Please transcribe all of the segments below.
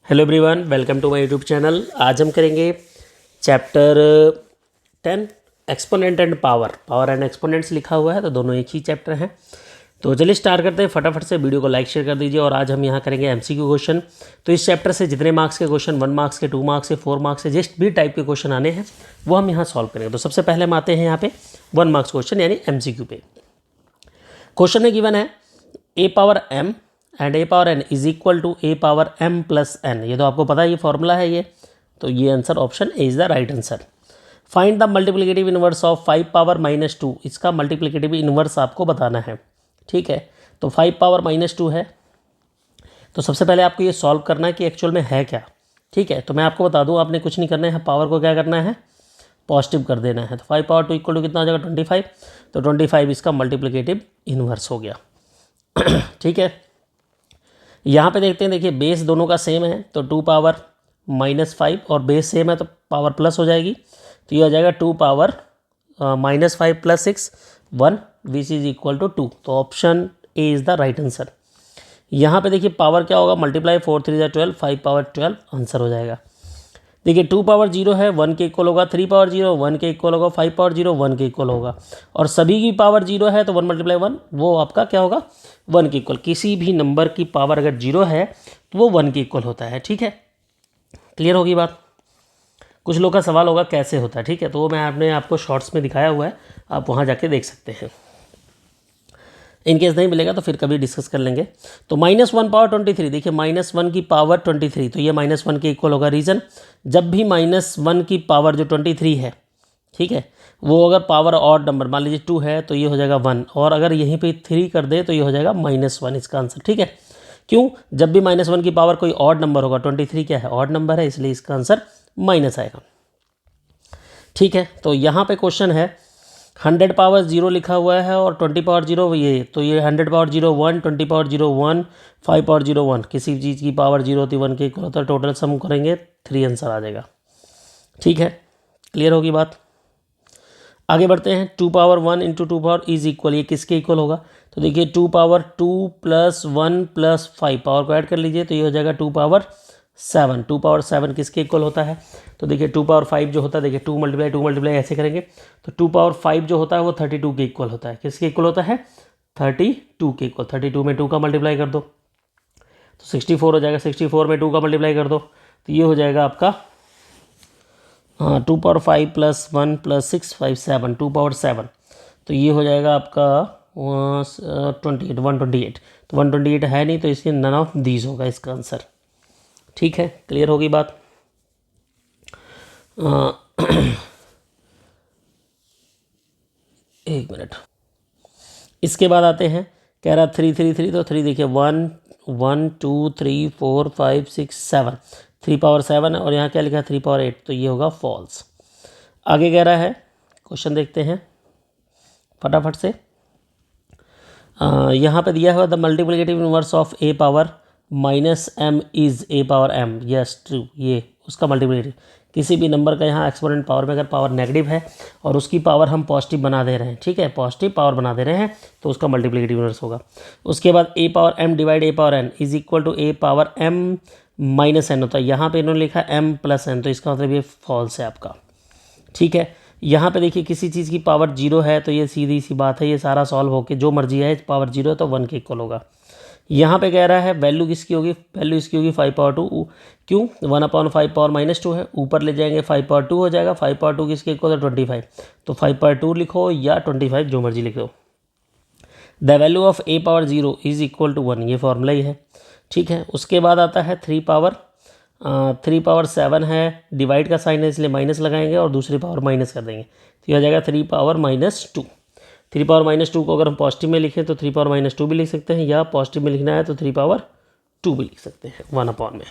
Hello everyone, welcome to my YouTube channel. आज हम करेंगे chapter 10 exponent and power and exponents लिखा हुआ है, तो दोनों एक ही चैप्टर हैं। तो चलिए स्टार्ट करते हैं। फटाफट से वीडियो को लाइक शेयर कर दीजिए। और आज हम यहाँ करेंगे एमसीक्यू क्वेश्चन। तो इस चैप्टर से जितने मार्क्स के क्वेश्चन 1 मार्क्स के, 2 मार्क्स के, 4 मार्क्स के, जिस भी टाइप के क्वेश्चन आने हैं वो हम यहाँ सॉल्व करेंगे। तो सबसे पहले हम आते हैं यहाँ पे 1 मार्क्स क्वेश्चन यानी एमसीक्यू पे। क्वेश्चन में गिवन है a power m and a power n is equal to a power m plus n। ये तो आपको पता है, ये फॉर्मूला है ये। तो ये answer option A is the right answer. Find the multiplicative inverse of 5 power -2। इसका मल्टीप्लिकेटिव इनवर्स आपको बताना है, ठीक है। तो 5 पावर -2 है, तो सबसे पहले आपको ये सॉल्व करना है कि एक्चुअल में है क्या, ठीक है। तो मैं आपको बता दूं, आपने कुछ नहीं करना है, पावर को क्या करना है, पॉजिटिव कर देना है। तो 5 पावर 2 इक्वल टू कितना हो जाएगा, 25। तो 25 इसका मल्टीप्लिकेटिव इनवर्स हो गया, ठीक है। यहाँ पे देखते हैं, देखिए बेस दोनों का सेम है, तो 2 पावर -5 और बेस सेम है तो पावर प्लस हो जाएगी। तो ये हो जाएगा 2 power -5 + 6 1 which is equal to 2। तो option A is the right answer. यहाँ पे देखिए पावर क्या होगा, मल्टीप्लाई 4 3 12, 5 पावर 12 आंसर हो जाएगा। देखिए 2 पावर 0 है, 1 के इक्वल होगा, 3 पावर 0 1 के इक्वल होगा, 5 पावर 0 1 के इक्वल होगा, और सभी की पावर 0 है तो 1 × 1 वो आपका क्या होगा, 1 के इक्वल। किसी भी नंबर की पावर अगर 0 है तो वो 1 के इक्वल होता है, ठीक है। क्लियर होगी बात। कुछ लोग का सवाल होगा कैसे होता है, ठीक है, तो वो मैं आपको शॉर्ट्स में दिखाया हुआ है, आप वहाँ जाके देख सकते हैं। इनकेस नहीं मिलेगा तो फिर कभी डिस्कस कर लेंगे। तो -1 पावर 23, देखिए -1 की पावर 23, तो ये -1 के इक्वल होगा। रीज़न, जब भी -1 की पावर जो 23 है, ठीक है, वो अगर पावर ऑड नंबर मान लीजिए 2 है तो ये हो जाएगा 1, और अगर यहीं पे 3 कर दे तो ये हो जाएगा -1 इसका आंसर, ठीक है। क्यों, जब भी -1 की पावर कोई ऑड नंबर होगा, 23 क्या है, ऑड नंबर है, इसलिए इसका आंसर माइनस आएगा, ठीक है। तो यहाँ पे क्वेश्चन है 100 पावर 0 लिखा हुआ है और 20 पावर 0 ये, तो ये 100 पावर 0 1, 20 पावर 0 1, 5 पावर 0 1। किसी चीज़ की पावर 0 होती 1 के इक्वल होता है, टोटल सम करेंगे 3 आंसर आ जाएगा, ठीक है। क्लियर होगी बात। आगे बढ़ते हैं। 2 पावर 1 × 2 पावर इज इक्वल, ये किसके इक्वल होगा, तो देखिए 2 पावर 2 + 1 + 5, पावर को ऐड कर लीजिए तो ये हो जाएगा 2 पावर 7। 2 पावर 7 किसके इक्वल होता है, तो देखिए 2 पावर 5 जो होता है, देखिए 2 × ऐसे करेंगे तो 2 पावर 5 जो होता है वो 32 के इक्वल होता है। किसके इक्वल होता है, 32 के इक्वल। 32 में 2 का मल्टीप्लाई कर दो तो 64 हो जाएगा, 64 में 2 का मल्टीप्लाई कर दो तो ये हो जाएगा आपका 2 पावर 5 + 1 + 6 5 7, 2 पावर 7, तो ये हो जाएगा आपका 128। तो 128 है नहीं, तो इसके नन ऑफ दीज होगा इसका आंसर, ठीक है। क्लियर होगी बात। एक मिनट, इसके बाद आते हैं, कह रहा 3 3 3, तो 3 देखिए 1 1 2 3 4 5 6 7, 3 पावर 7 और यहाँ क्या लिखा है 3 पावर 8, तो ये होगा फॉल्स। आगे कह रहा है, क्वेश्चन देखते हैं फटाफट से। यहाँ पे दिया हुआ the multiplicative inverse of a power -m is a power m। Yes true, ये उसका मल्टीप्लिकेटिव। किसी भी नंबर का यहाँ एक्सपोनेंट पावर में अगर पावर नेगेटिव है और उसकी पावर हम पॉजिटिव बना दे रहे हैं, ठीक है, पॉजिटिव पावर बना दे रहे हैं, तो उसका मल्टीप्लिकेटिव इनवर्स होगा। उसके बाद a power m divide a power n is equal to a power m -n होता है। यहाँ पे इन्होंने लिखा m + n, तो इसका मतलब ये फॉल्स है आपका, ठीक है। यहाँ पे देखिए किसी चीज़ की पावर 0 है तो ये सीधी सी बात है, ये सारा सॉल्व होके जो मर्जी है, पावर 0 है तो 1 के इक्वल होगा। यहाँ पे कह रहा है वैल्यू किसकी होगी, वैल्यू इसकी होगी 5 पावर 2। क्यों, 1/5 पावर -2 है, ऊपर ले जाएंगे 5 पावर 2 हो जाएगा। 5 पावर 2 किसके इक्वल है, 25, तो 5 पावर 2 लिखो या 25 जो मर्जी लिखो। The value of a power 0 is equal to 1, ये फॉर्मूला ही है, ठीक है। उसके बाद आता है 3 पावर 7 है, डिवाइड का साइन है इसलिए माइनस लगाएंगे और दूसरी पावर माइनस कर देंगे, तो ये हो जाएगा 3 पावर -2। 3 पावर -2 को अगर हम पॉजिटिव में लिखें तो 3 पावर -2 भी लिख सकते हैं, या पॉजिटिव में लिखना है तो 3 पावर 2 भी लिख सकते हैं 1/। में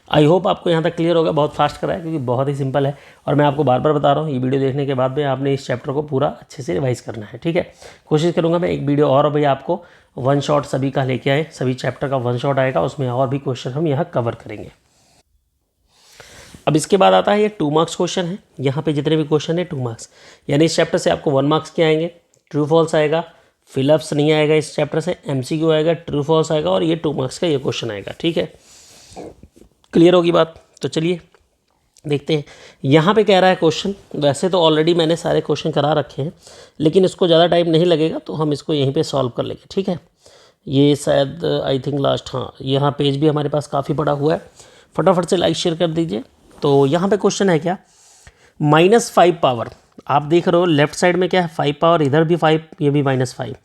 आई होप आपको यहाँ तक क्लियर होगा। बहुत फास्ट कराया क्योंकि बहुत ही सिंपल है, और मैं आपको बार बार बता रहा हूँ, ये वीडियो देखने के बाद में आपने इस चैप्टर को पूरा अच्छे से रिवाइज करना है, ठीक है। कोशिश करूँगा मैं एक वीडियो और भाई आपको 1 शॉट सभी का लेके आए, सभी चैप्टर का 1 शॉट आएगा, उसमें और भी क्वेश्चन हम यहाँ कवर करेंगे। अब इसके बाद आता है ये 2 मार्क्स क्वेश्चन है। यहाँ पे जितने भी क्वेश्चन है 2 मार्क्स, यानी इस चैप्टर से आपको 1 मार्क्स के आएंगे, ट्रू फॉल्स आएगा, फिलअप्स नहीं आएगा, इस चैप्टर से एमसीक्यू आएगा, ट्रू फॉल्स आएगा, और ये 2 मार्क्स का ये क्वेश्चन आएगा, ठीक है। क्लियर होगी बात। तो चलिए देखते हैं यहाँ पे कह रहा है क्वेश्चन। वैसे तो ऑलरेडी मैंने सारे क्वेश्चन करा रखे हैं, लेकिन इसको ज़्यादा टाइम नहीं लगेगा तो हम इसको यहीं पे सॉल्व कर लेंगे, ठीक है। ये शायद आई थिंक लास्ट, हाँ यहाँ पेज भी हमारे पास काफ़ी बड़ा हुआ है। फटाफट से लाइक शेयर कर दीजिए। तो यहाँ पे क्वेश्चन है क्या, -5 पावर। आप देख रहे हो लेफ्ट साइड में क्या है 5 पावर, इधर भी 5, ये भी -5।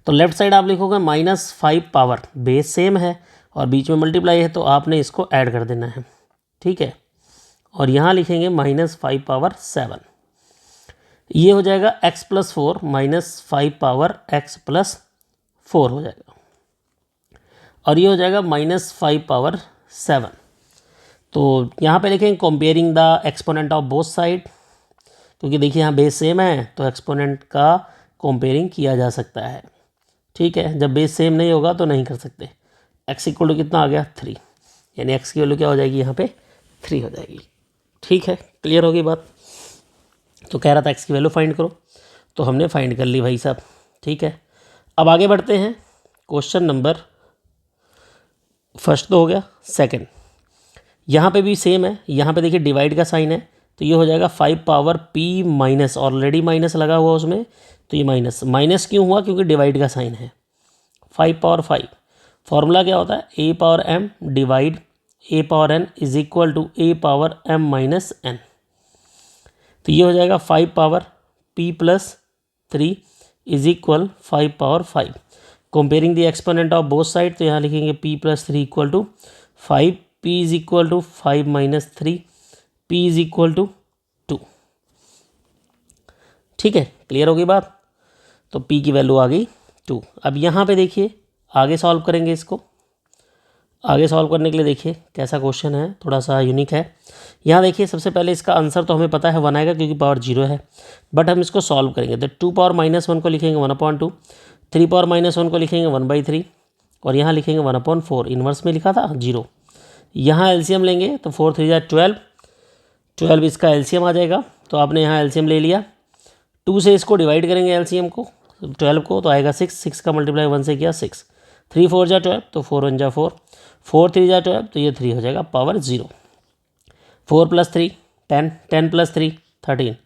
तो लेफ्ट साइड आप लिखोगे -5 पावर, बेस सेम है और बीच में मल्टीप्लाई है, तो आपने इसको ऐड कर देना है, ठीक है। और यहाँ लिखेंगे -5 पावर 7, ये हो जाएगा x + 4, -5 पावर x + 4 हो जाएगा, और ये हो जाएगा -5 पावर 7। तो यहाँ पे लिखेंगे comparing the exponent of both side, क्योंकि देखिए यहाँ बेस सेम है तो एक्सपोनेंट का कंपेयरिंग किया जा सकता है, ठीक है। जब बेस सेम नहीं होगा तो नहीं कर सकते। x = कितना आ गया 3, यानी x की वैल्यू क्या हो जाएगी यहाँ पे 3 हो जाएगी, ठीक है। क्लियर होगी बात। तो कह रहा था x की वैल्यू फाइंड करो, तो हमने फाइंड कर ली भाई साहब, ठीक है। अब आगे बढ़ते हैं। क्वेश्चन नंबर फर्स्ट तो हो गया, सेकंड यहाँ पे भी सेम है। यहाँ पे देखिए डिवाइड का साइन है, तो ये हो जाएगा 5 power p minus, already minus लगा हुआ उसमें, तो ये माइनस। माइनस क्यों हुआ, क्योंकि डिवाइड का साइन है। 5 पावर 5, फॉर्मूला क्या होता है, a power m divide a power n is equal to a power m minus n। तो ये हो जाएगा 5 power p + 3 is equal 5 power 5। Comparing the exponent of both side, तो यहाँ लिखेंगे p + 3 = 5, p = 5 - 3, p = 2, ठीक है। क्लियर होगी बात। तो p की वैल्यू आ गई 2। अब यहाँ पे देखिए आगे सॉल्व करेंगे इसको। आगे सॉल्व करने के लिए देखिए कैसा क्वेश्चन है, थोड़ा सा यूनिक है। यहाँ देखिए सबसे पहले इसका आंसर तो हमें पता है 1 आएगा, क्योंकि पावर 0 है, बट हम इसको सॉल्व करेंगे। तो 2 पावर -1 को लिखेंगे 1/2, 3 पावर -1 को लिखेंगे 1/3, और यहाँ लिखेंगे 1/4। इन्वर्स में लिखा था 0। यहाँ एलसीएम लेंगे तो 4 3 12, 12 इसका एलसीएम आ जाएगा। तो आपने यहाँ एलसीएम ले लिया। 2 से इसको डिवाइड करेंगे एलसीएम को, 12 को, तो आएगा 6। 6 का मल्टीप्लाई 1 से किया 6। 3 4 = 12, तो 4 1 = 4, 4 3 = 12, तो ये 3 हो जाएगा पावर 0। 4 + 3 10, 10 + 3 13,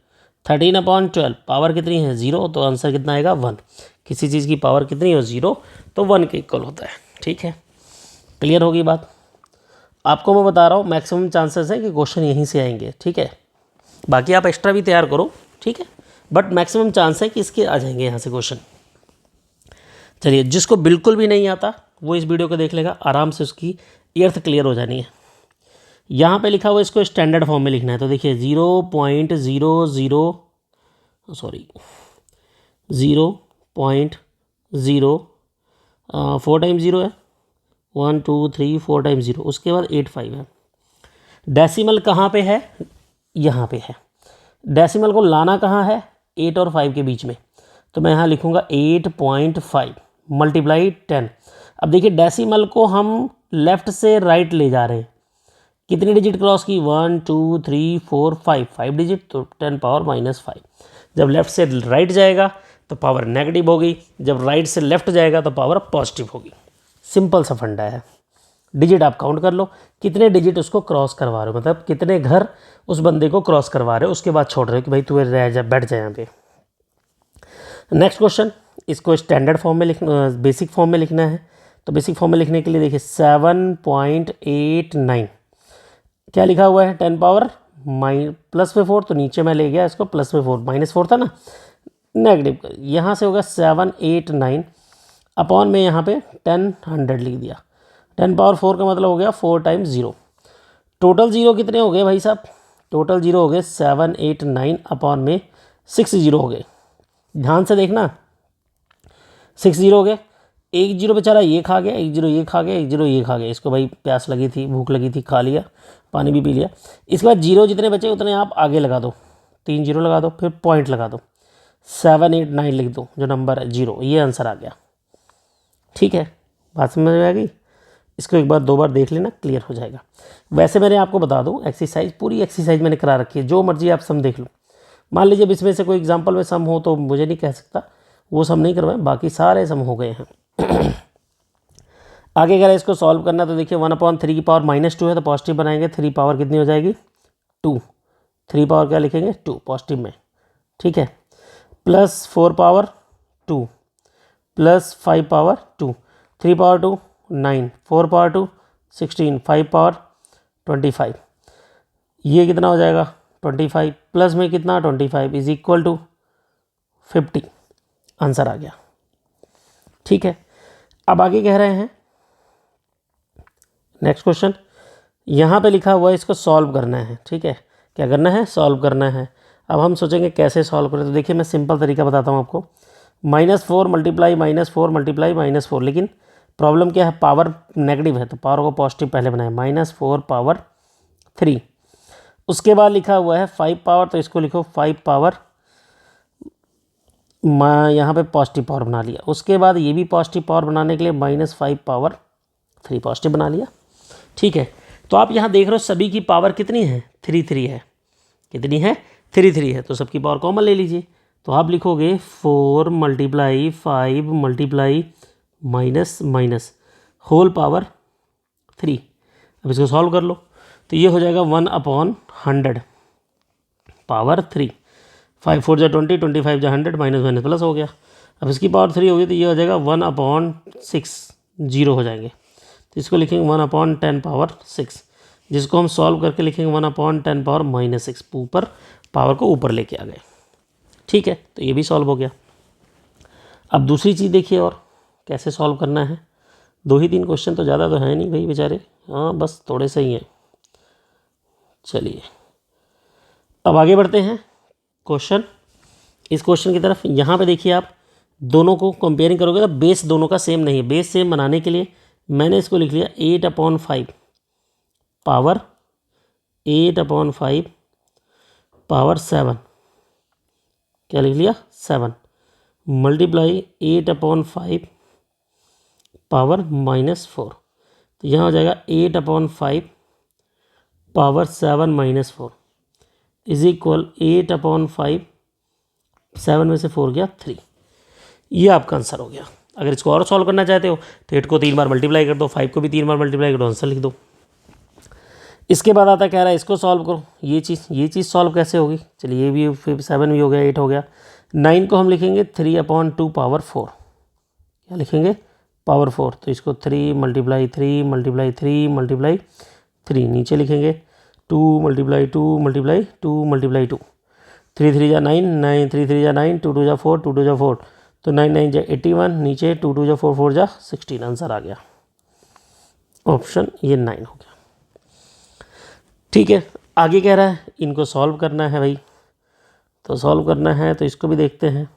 13/12 पावर कितनी है 0, तो आंसर कितना आएगा 1। किसी चीज़ की पावर कितनी हो 0, तो 1 के इक्वल होता है, ठीक है। क्लियर होगी बात। आपको मैं बता रहा हूँ मैक्सिमम चांसेस है कि क्वेश्चन यहीं से आएंगे, ठीक है। बाकी आप एक्स्ट्रा भी तैयार करो, ठीक है, बट मैक्सिमम चांस है कि इसके आ जाएंगे यहाँ से क्वेश्चन। चलिए, जिसको बिल्कुल भी नहीं आता वो इस वीडियो को देख लेगा, आराम से उसकी अर्थ क्लियर हो जानी है। यहाँ पे लिखा हुआ इसको स्टैंडर्ड फॉर्म में लिखना है। तो देखिए 0.00 4 टाइम 0 है, 1 2 3 4 टाइम 0, उसके बाद 85 है। डेसिमल कहाँ पे है, यहाँ पे है। डेसिमल को लाना कहाँ है, 8 और 5 के बीच में। तो मैं यहाँ लिखूँगा 8.5 × 10। अब देखिए डेसिमल को हम लेफ़्ट से राइट ले जा रहे हैं। कितनी डिजिट क्रॉस की, 1 2 3 4 5 डिजिट, तो 10 पावर -5। जब लेफ़्ट से राइट जाएगा तो पावर नेगेटिव होगी, जब राइट से लेफ़्ट जाएगा तो पावर पॉजिटिव होगी। सिंपल सा फंडा है। डिजिट आप काउंट कर लो, कितने डिजिट उसको क्रॉस करवा रहे हो, मतलब कितने घर उस बंदे को क्रॉस करवा रहे हो, उसके बाद छोड़ रहे हो कि भाई तू रह जा, बैठ जा यहाँ पे। नेक्स्ट क्वेश्चन, इसको स्टैंडर्ड फॉर्म में लिखना, बेसिक फॉर्म में लिखना है। तो बेसिक फॉर्म में लिखने के लिए देखिए 7.89 क्या लिखा हुआ है, 10 पावर +4, तो नीचे मैं ले गया इसको +4, -4 था ना, नेगेटिव। यहाँ से होगा 789 अपॉन में यहाँ पे 10 100 लिख दिया। 10 पावर 4 का मतलब हो गया 4 टाइम्स 0। टोटल 0 कितने हो गए भाई साहब, टोटल 0 हो गए 789 अपॉन में 6 0 हो गए। ध्यान से देखना, 6 0 हो गए। एक 0 बेचारा ये खा गया, एक 0 ये खा गया, एक 0 ये खा गया। इसको भाई प्यास लगी थी, भूख लगी थी, खा लिया, पानी भी पी लिया। इसके बाद 0 जितने बचे उतने आप आगे लगा दो, 3 0 लगा दो, फिर पॉइंट लगा दो, 789 लिख दो, जो नंबर है 0, ये आंसर आ गया। ठीक है, बात समझ में आ गई। इसको एक बार 2 बार देख लेना, क्लियर हो जाएगा। वैसे मैंने आपको बता दूं, एक्सरसाइज पूरी एक्सरसाइज मैंने करा रखी है, जो मर्जी आप सम देख लो। मान लीजिए इसमें से कोई एग्जांपल में सम हो तो मुझे नहीं कह सकता, वो सम नहीं करवाए, बाकी सारे सम हो गए हैं। आगे अगर इसको सॉल्व करना तो देखिए 1/3 की पावर -2 है तो पॉजिटिव बनाएंगे, 3 पावर कितनी हो जाएगी 2, 3 पावर क्या लिखेंगे 2 पॉजिटिव में, ठीक है, plus 4 power 2 plus 5 power 2, 3 power 2 9, 4 power 2 16, 5 power 25, ये कितना हो जाएगा 25 प्लस में कितना 25 इज इक्वल टू 50, आंसर आ गया। ठीक है, अब आगे कह रहे हैं नेक्स्ट क्वेश्चन, यहाँ पे लिखा हुआ है इसको सॉल्व करना है। ठीक है, क्या करना है सॉल्व करना है। अब हम सोचेंगे कैसे सॉल्व करें, तो देखिए मैं सिंपल तरीका बताता हूँ आपको, -4 मल्टीप्लाई -4 मल्टीप्लाई -4, लेकिन प्रॉब्लम क्या है पावर नेगेटिव है तो पावर को पॉजिटिव पहले बनाए, -4 पावर 3, उसके बाद लिखा हुआ है 5 पावर तो इसको लिखो 5 पावर, यहाँ पे पॉजिटिव पावर बना लिया, उसके बाद ये भी पॉजिटिव पावर बनाने के लिए -5 पावर 3 पॉजिटिव बना लिया। ठीक है, तो आप यहाँ देख रहे हो सभी की पावर कितनी है 3 है, कितनी है 3 है, तो सबकी पावर कॉमन ले लीजिए, तो आप लिखोगे 4 multiply 5 multiply minus minus whole power 3। अब इसको सॉल्व कर लो तो ये हो जाएगा 1/100 पावर 3, 5 4 जा 20, 25 जा 100, माइनस माइनस प्लस हो गया। अब इसकी पावर 3 होगी तो ये हो जाएगा 1/6, 0 हो जाएंगे, तो इसको लिखेंगे 1/10 पावर 6, जिसको हम सॉल्व करके लिखेंगे 1/10 पावर -6, ऊपर पावर को ऊपर लेके आ गए। ठीक है, तो ये भी सॉल्व हो गया। अब दूसरी चीज़ देखिए और कैसे सॉल्व करना है, 2 ही 3 क्वेश्चन तो ज़्यादा तो है नहीं भाई बेचारे, हाँ बस थोड़े से ही हैं। चलिए अब आगे बढ़ते हैं क्वेश्चन, इस क्वेश्चन की तरफ। यहाँ पे देखिए आप दोनों को कंपेयरिंग करोगे तो बेस दोनों का सेम नहीं है, बेस सेम बनाने के लिए मैंने इसको लिख लिया 8/5 पावर 8/5 पावर 7, क्या लिख लिया 7, मल्टीप्लाई 8/5 पावर -4, तो यहाँ हो जाएगा 8/5 पावर 7 -4 इज इक्वल 8/5, 7 में से 4 गया 3, ये आपका आंसर हो गया। अगर इसको और सॉल्व करना चाहते हो तो 8 को 3 बार मल्टीप्लाई कर दो, 5 को भी 3 बार मल्टीप्लाई कर दो, आंसर लिख दो। इसके बाद आता कह रहा है इसको सॉल्व करो, ये चीज़ सॉल्व कैसे होगी, चलिए ये भी, फिर 7 भी हो गया, 8 हो गया, 9 को हम लिखेंगे 3/2 पावर 4, क्या लिखेंगे पावर 4, तो इसको 3 मल्टीप्लाई 3 मल्टीप्लाई 3 मल्टीप्लाई 3, नीचे लिखेंगे 2 मल्टीप्लाई 2 मल्टीप्लाई 2 मल्टीप्लाई 2, 3 3 जा 9, 9 3 3 जा 9, 2 2 जा 4, 2 2 जा 4, तो 9 9 जा 81, नीचे 2 2 जा 4 4 जा 16, आंसर आ गया ऑप्शन ये 9 हो गया। ठीक है, आगे कह रहा है इनको सॉल्व करना है भाई, तो सॉल्व करना है तो इसको भी देखते हैं।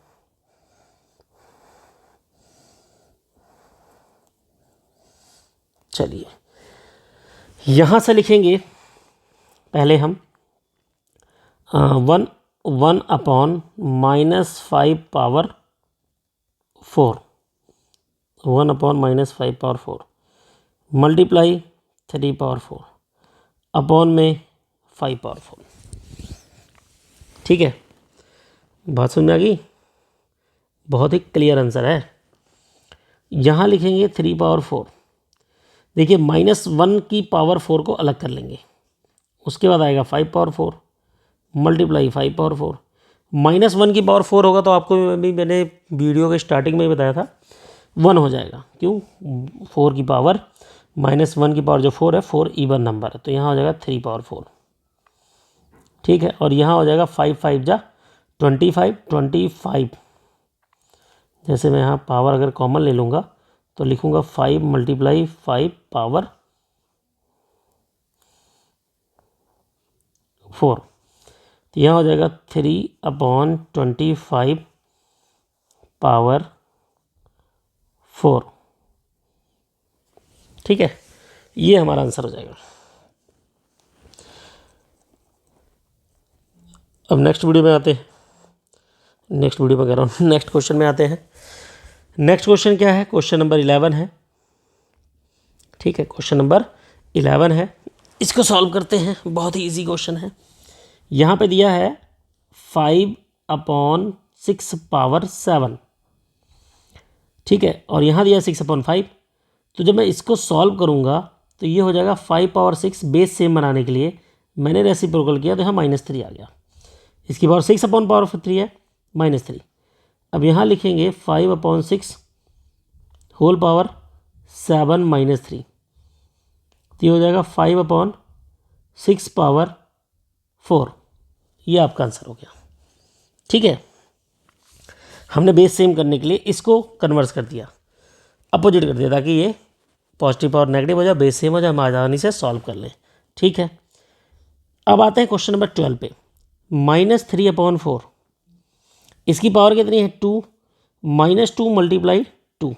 चलिए यहाँ से लिखेंगे पहले हम 1/-5 power 4, 1/-5 power 4 multiply 3 power 4 upon में 5 पावर 4। ठीक है, बात समझ में आ गई, बहुत ही क्लियर आंसर है। यहाँ लिखेंगे 3 पावर 4, देखिए -1 की पावर 4 को अलग कर लेंगे, उसके बाद आएगा 5 पावर 4 मल्टीप्लाई 5 पावर 4, -1 की पावर 4 होगा तो आपको भी मैंने वीडियो के स्टार्टिंग में ही बताया था 1 हो जाएगा, क्यों 4 की पावर -1 की पावर जो 4 है 4 इवन नंबर है, तो यहाँ हो जाएगा 3 पावर 4। ठीक है, और यहाँ हो जाएगा 5 5 जा 25, 25, जैसे मैं यहाँ पावर अगर कॉमन ले लूँगा तो लिखूँगा 5 मल्टीप्लाई 5 पावर 4, तो यहाँ हो जाएगा 3/25 पावर 4। ठीक है, ये हमारा आंसर हो जाएगा। अब नेक्स्ट वीडियो में आते हैं, नेक्स्ट वीडियो में कह रहा हूँ, नेक्स्ट क्वेश्चन में आते हैं। नेक्स्ट क्वेश्चन क्या है, क्वेश्चन नंबर 11 है। ठीक है, क्वेश्चन नंबर 11 है, इसको सॉल्व करते हैं, बहुत ही इजी क्वेश्चन है। यहाँ पे दिया है 5/6 पावर 7, ठीक है, और यहाँ दिया 6/5, तो जब मैं इसको सॉल्व करूँगा तो ये हो जाएगा 5 पावर 6 बेस सेम बनाने के लिए मैंने रेसिप्रोकल किया तो यहाँ -3 आ गया। इसकी पावर 6 अपॉन पावर 3 है -3। अब यहाँ लिखेंगे 5/6 होल पावर 7 -3, तो ये हो जाएगा 5/6 पावर 4। ये आपका आंसर हो गया। ठीक है, हमने बेस सेम करने के लिए इसको कन्वर्स कर दिया, अपोजिट कर दिया, ताकि ये पॉजिटिव पावर नेगेटिव हो जाए, बेस सेम हो जाए, हम आसानी से सॉल्व कर लें। ठीक है, अब आते हैं क्वेश्चन नंबर 12 पे। -3/4, इसकी पावर कितनी है 2, -2 मल्टीप्लाई 2,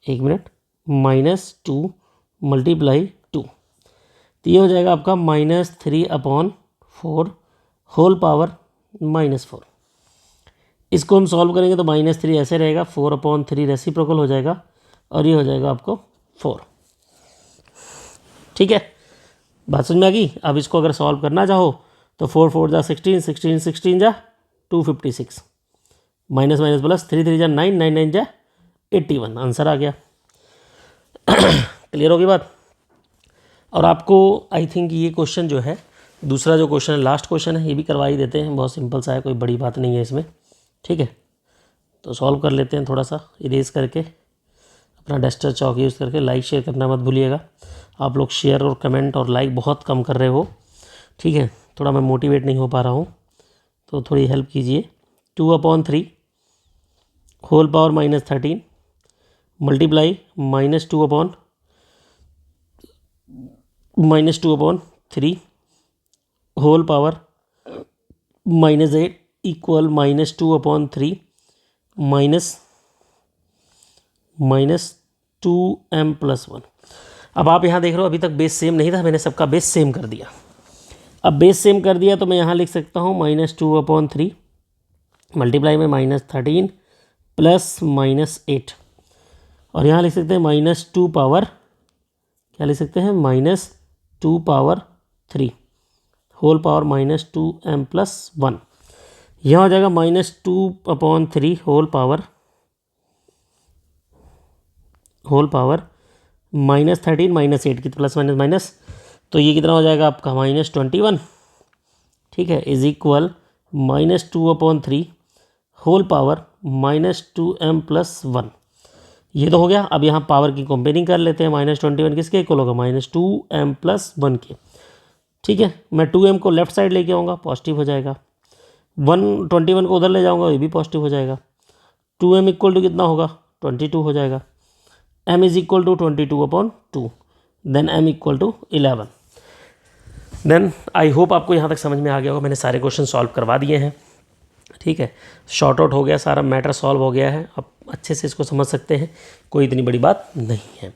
1 मिनट, -2 मल्टीप्लाई 2, तो ये हो जाएगा आपका -3/4 होल पावर -4। इसको हम सॉल्व करेंगे तो -3 ऐसे रहेगा, 4/3 रेसिप्रोकल हो जाएगा और ये हो जाएगा आपको 4। ठीक है, बात समझ में आ गई। अब इसको अगर सॉल्व करना चाहो तो 4 4 जा 16, 16 16 जा 256, माइनस माइनस प्लस 3 3 जा 9, 9 9 जा 81, आंसर आ गया। क्लियर होगी बात। और आपको आई थिंक ये क्वेश्चन जो है, दूसरा जो क्वेश्चन है, लास्ट क्वेश्चन है, ये भी करवा ही देते हैं, बहुत सिंपल सा है, कोई बड़ी बात नहीं है इसमें। ठीक है, तो सॉल्व कर लेते हैं थोड़ा सा इरेज करके, अपना डस्टर चौक यूज़ करके। लाइक शेयर करना मत भूलिएगा, आप लोग शेयर और कमेंट और लाइक बहुत कम कर रहे हो। ठीक है, थोड़ा मैं मोटिवेट नहीं हो पा रहा हूँ, तो थोड़ी हेल्प कीजिए। 2/3 whole power -13 multiply -2/3 whole power -8 equal -2/3 -2m+1। अब आप यहाँ देख रहे हो, अभी तक बेस सेम नहीं था, मैंने सबका बेस सेम कर दिया। अब बेस सेम कर दिया तो मैं यहाँ लिख सकता हूँ -2/3 मल्टीप्लाई में -13 प्लस -8, और यहाँ लिख सकते हैं -2 पावर, क्या लिख सकते हैं, -2 पावर 3 होल पावर -2m+1। यहाँ हो जाएगा -2/3 होल पावर -13 -8 की प्लस माइनस माइनस, तो ये कितना हो जाएगा आपका -21। ठीक है, is equal -2/3 whole power -2m+1। ये तो हो गया। अब यहाँ पावर की कंपेयरिंग कर लेते हैं, -21 किसके इक्वल होगा, -2m+1 के। ठीक है, मैं 2m को लेफ्ट साइड लेके आऊँगा, पॉजिटिव हो जाएगा। 121 को उधर ले जाऊँगा, ये भी पॉजिटिव हो जाएगा। 2m इक्वल टू कितना होगा, 22 हो जाएगा। m is equal to 22/2, then m equal to 11। Then I hope आपको यहाँ तक समझ में आ गया होगा, मैंने सारे क्वेश्चन सॉल्व करवा दिए हैं। ठीक है, शॉर्ट आउट हो गया, सारा मैटर सॉल्व हो गया है, अब अच्छे से इसको समझ सकते हैं, कोई इतनी बड़ी बात नहीं है।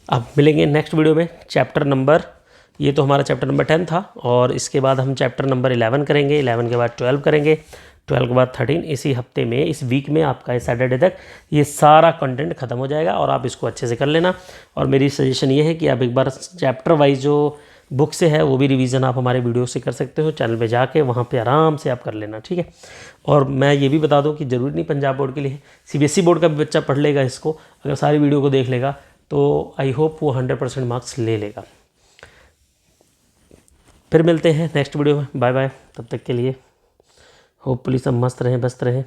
अब मिलेंगे नेक्स्ट वीडियो में चैप्टर नंबर, ये तो हमारा चैप्टर नंबर 10 था, और इसके बाद हम चैप्टर नंबर 11 करेंगे, 11 के बाद 12 करेंगे, 12 के बाद 13। इसी हफ्ते में, इस वीक में आपका इस सैटरडे तक ये सारा कंटेंट खत्म हो जाएगा और आप इसको अच्छे से कर लेना। और मेरी सजेशन ये है कि आप एक बार चैप्टर वाइज जो बुक से है वो भी रिवीजन आप हमारे वीडियो से कर सकते हो, चैनल पे जाके वहाँ पे आराम से आप कर लेना। ठीक है, और मैं ये भी बता दूं कि ज़रूरी नहीं पंजाब बोर्ड के लिए, सीबीएसई बोर्ड का भी बच्चा पढ़ लेगा इसको, अगर सारी वीडियो को देख लेगा तो आई होप वो 100% मार्क्स ले लेगा। फिर मिलते हैं नेक्स्ट वीडियो में, बाय बाय। तब तक के लिए होपफुली सब मस्त रहें, व्यस्त रहें,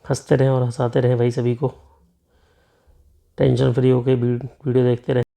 हंसते रहें और हंसाते रहें भाई, सभी को टेंशन फ्री होकर वीडियो देखते रहें।